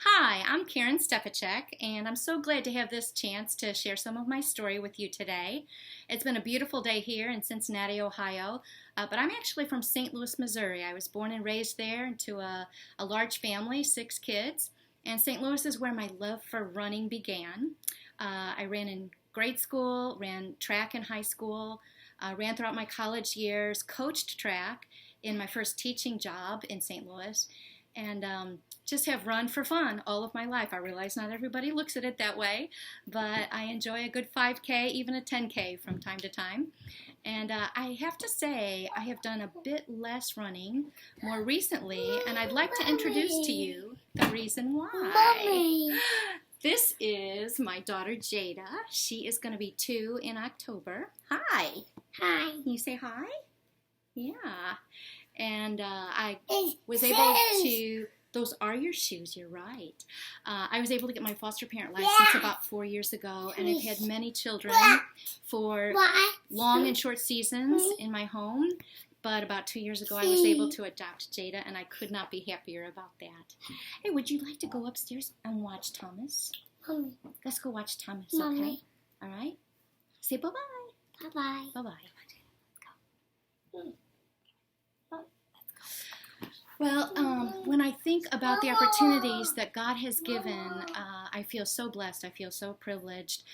Hi, I'm Karen Stefacek, and I'm so glad to have this chance to share some of my story with you today. It's been a beautiful day here in Cincinnati, Ohio, but I'm actually from St. Louis, Missouri. I was born and raised there into a large family, 6 kids, and St. Louis is where my love for running began. I ran in grade school, ran track in high school, ran throughout my college years, coached track in my first teaching job in St. Louis, and just have run for fun all of my life. I realize not everybody looks at it that way, but I enjoy a good 5K, even a 10K from time to time. And I have to say, I have done a bit less running more recently, and I'd like to introduce to you the reason why. Mommy. This is my daughter Jada. She is going to be 2 in October. Hi. Hi. Can you say hi? Yeah. And I It's was able shoes. to, those are your shoes, you're right. I was able to get my foster parent license Yeah. about 4 years ago, and I've had many children for Why? long and short seasons in my home. But about 2 years ago, I was able to adopt Jada, and I could not be happier about that. Hey, would you like to go upstairs and watch Thomas? Mommy. Let's go watch Thomas, Mommy. okay? All right? Say bye-bye. Bye-bye. Bye-bye. Well, when I think about the opportunities that God has given, I feel so blessed. I feel so privileged.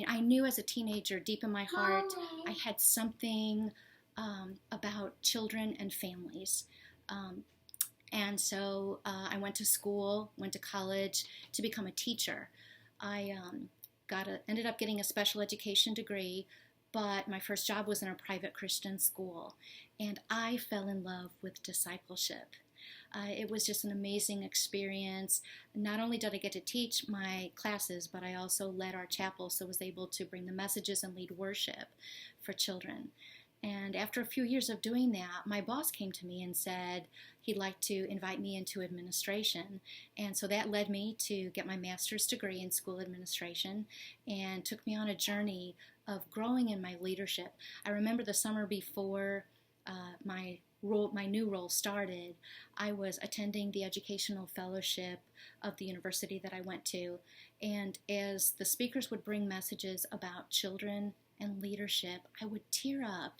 I knew as a teenager, deep in my heart, I had something about children and families. And so I went to school, went to college to become a teacher. I ended up getting a special education degree, but my first job was in a private Christian school, and I fell in love with discipleship. It was just an amazing experience. Not only did I get to teach my classes, but I also led our chapel, so was able to bring the messages and lead worship for children. And after a few years of doing that, my boss came to me and said he'd like to invite me into administration. And so that led me to get my master's degree in school administration and took me on a journey of growing in my leadership. I remember the summer before my new role started, I was attending the educational fellowship of the university that I went to. And as the speakers would bring messages about children and leadership, I would tear up,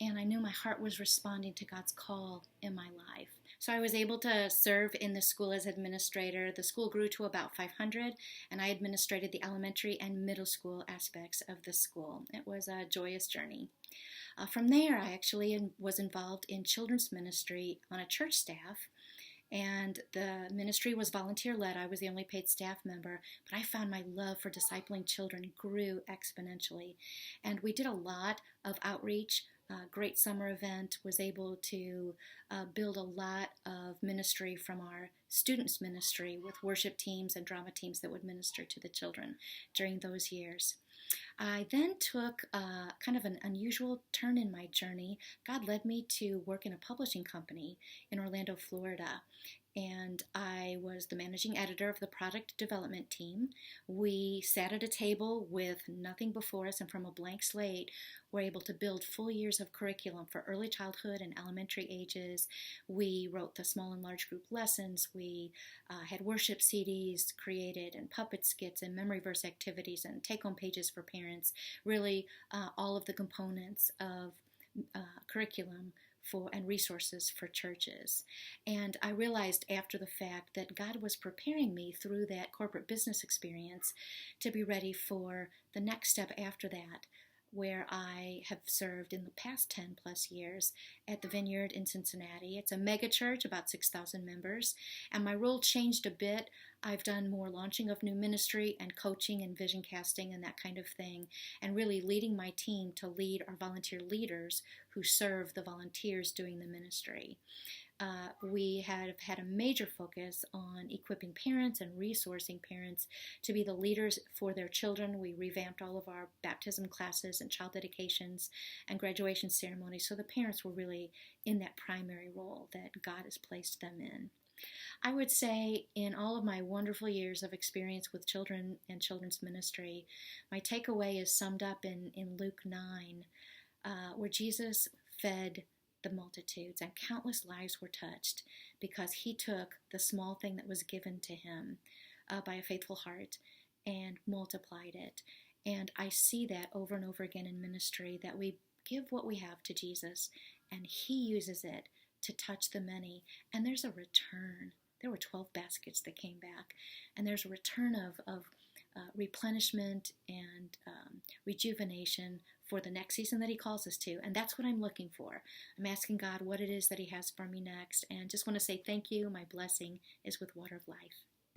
and I knew my heart was responding to God's call in my life. So I was able to serve in the school as administrator. The school grew to about 500, and I administrated the elementary and middle school aspects of the school. It was a joyous journey. From there, I actually was involved in children's ministry on a church staff, and the ministry was volunteer-led. I was the only paid staff member, but I found my love for discipling children grew exponentially. And we did a lot of outreach. Great summer event, was able to build a lot of ministry from our students' ministry with worship teams and drama teams that would minister to the children during those years. I then took kind of an unusual turn in my journey. God led me to work in a publishing company in Orlando, Florida, and I was the managing editor of the product development team. We sat at a table with nothing before us, and from a blank slate, were able to build full years of curriculum for early childhood and elementary ages. We wrote the small and large group lessons. We had worship CDs created, and puppet skits, and memory verse activities, and take-home pages for parents. Really, all of the components of curriculum and resources for churches. And I realized after the fact that God was preparing me through that corporate business experience to be ready for the next step after that, where I have served in the past 10 plus years at the Vineyard in Cincinnati. It's a mega church, about 6,000 members, and my role changed a bit. I've done more launching of new ministry and coaching and vision casting and that kind of thing, and really leading my team to lead our volunteer leaders who serve the volunteers doing the ministry. We have had a major focus on equipping parents and resourcing parents to be the leaders for their children. We revamped all of our baptism classes and child dedications and graduation ceremonies, so the parents were really in that primary role that God has placed them in. I would say in all of my wonderful years of experience with children and children's ministry, my takeaway is summed up in Luke 9, where Jesus fed the multitudes, and countless lives were touched because he took the small thing that was given to him by a faithful heart and multiplied it. And I see that over and over again in ministry, that we give what we have to Jesus and he uses it to touch the many. And there's a return. There were 12 baskets that came back, and there's a return of replenishment and rejuvenation for the next season that he calls us to. And that's what I'm looking for. I'm asking God what it is that he has for me next, and just want to say thank you. My blessing is with Water of Life.